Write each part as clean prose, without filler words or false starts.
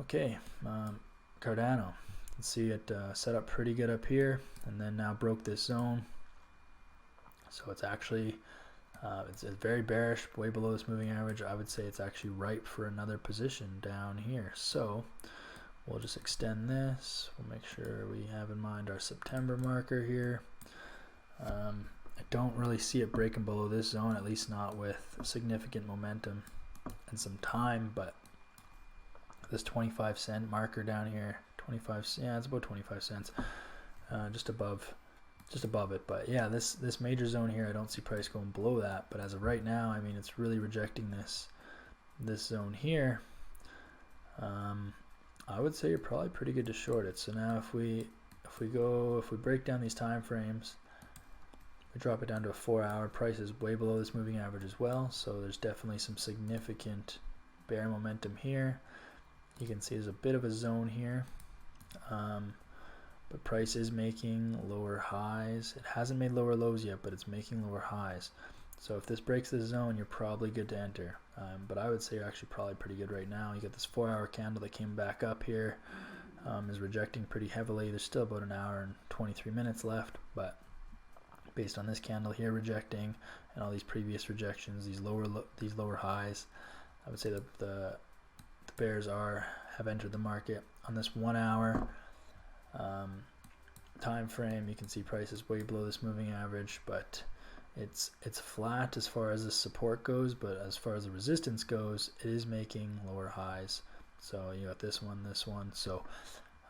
Okay, Cardano. You can see it set up pretty good up here, and then now broke this zone. So it's actually it's very bearish, way below this moving average. I would say it's actually ripe for another position down here. So we'll just extend this. We'll make sure we have in mind our September marker here. I don't really see it breaking below this zone, at least not with significant momentum and some time, but this 25-cent marker down here, 25, yeah, it's about 25 cents, just above it. But yeah, this major zone here, I don't see price going below that. But as of right now, I mean, it's really rejecting this zone here. I would say you're probably pretty good to short it. So now if we break down these time frames, we drop it down to a 4-hour, price is way below this moving average as well. So there's definitely some significant bear momentum here. You can see there's a bit of a zone here, but price is making lower highs. It hasn't made lower lows yet, but it's making lower highs. So if this breaks the zone, you're probably good to enter. But I would say you're actually probably pretty good right now. You got this 4-hour candle that came back up here, is rejecting pretty heavily. There's still about an hour and 23 minutes left, but based on this candle here rejecting and all these previous rejections, these lower highs, I would say that the bears have entered the market. On this 1 hour time frame, you can see price is way below this moving average, but it's flat as far as the support goes, but as far as the resistance goes, it is making lower highs. So you got this one, so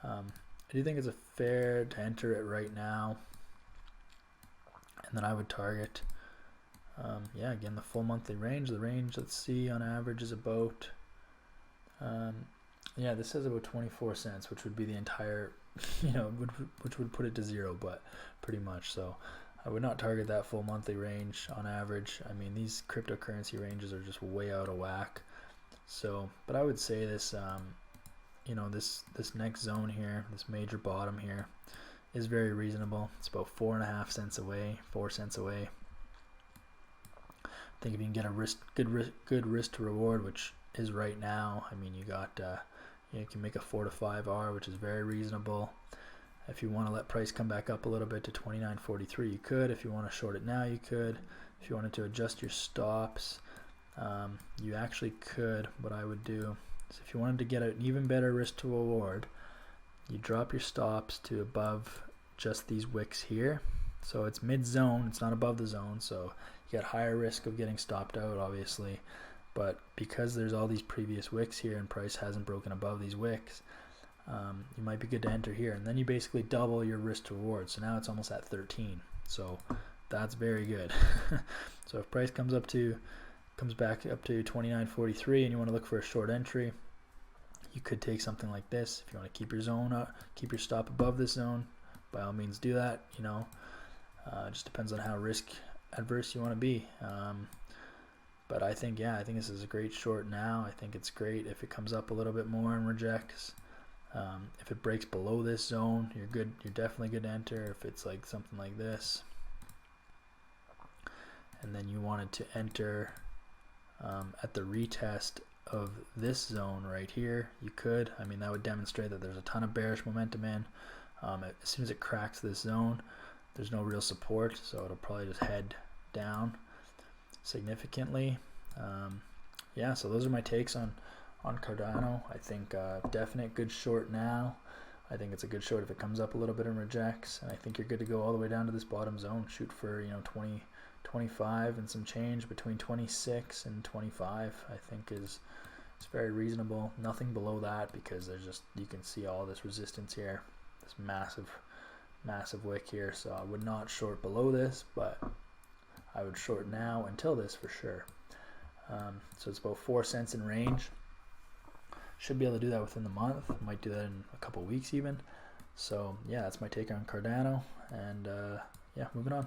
I do think it's a fair to enter it right now, and then I would target yeah, again, the full monthly range. The range, let's see, on average is about yeah, this says about 24 cents, which would be the entire, which would put it to zero, but pretty much. So I would not target that full monthly range on average. I mean, these cryptocurrency ranges are just way out of whack. So, but I would say this, this next zone here, this major bottom here, is very reasonable. It's about 4.5 cents away, 4 cents away. I think if you can get a good risk to reward, which is right now, I mean, you got you can make a 4 to 5R, which is very reasonable. If you want to let price come back up a little bit to 29.43, you could. If you want to short it now, you could. If you wanted to adjust your stops, you actually could. What I would do is, if you wanted to get an even better risk to reward, you drop your stops to above just these wicks here. So it's mid-zone, it's not above the zone, so you got higher risk of getting stopped out, obviously. But because there's all these previous wicks here and price hasn't broken above these wicks, you might be good to enter here, and then you basically double your risk to reward. So now it's almost at 13. So that's very good. So if price comes back up to 29.43 and you want to look for a short entry, you could take something like this. If you want to keep your zone up, keep your stop above this zone, by all means do that. It just depends on how risk adverse you want to be. But I think this is a great short now. I think it's great if it comes up a little bit more and rejects. If it breaks below this zone, you're good. You're definitely good to enter. If it's like something like this, and then you wanted to enter at the retest of this zone right here, you could. I mean, that would demonstrate that there's a ton of bearish momentum in. As soon as it cracks this zone, there's no real support, so it'll probably just head down significantly. Yeah, so those are my takes on Cardano. I think definite good short now. I think it's a good short if it comes up a little bit and rejects, and I think you're good to go all the way down to this bottom zone. Shoot for 25 and some change. Between 26 and 25 I think is very reasonable. Nothing below that, because there's just, you can see all this resistance here, this massive wick here. So I would not short below this, but I would short now until this for sure. So it's about 4 cents in range. Should be able to do that within the month. Might do that in a couple weeks even. So yeah, that's my take on Cardano, and yeah, moving on.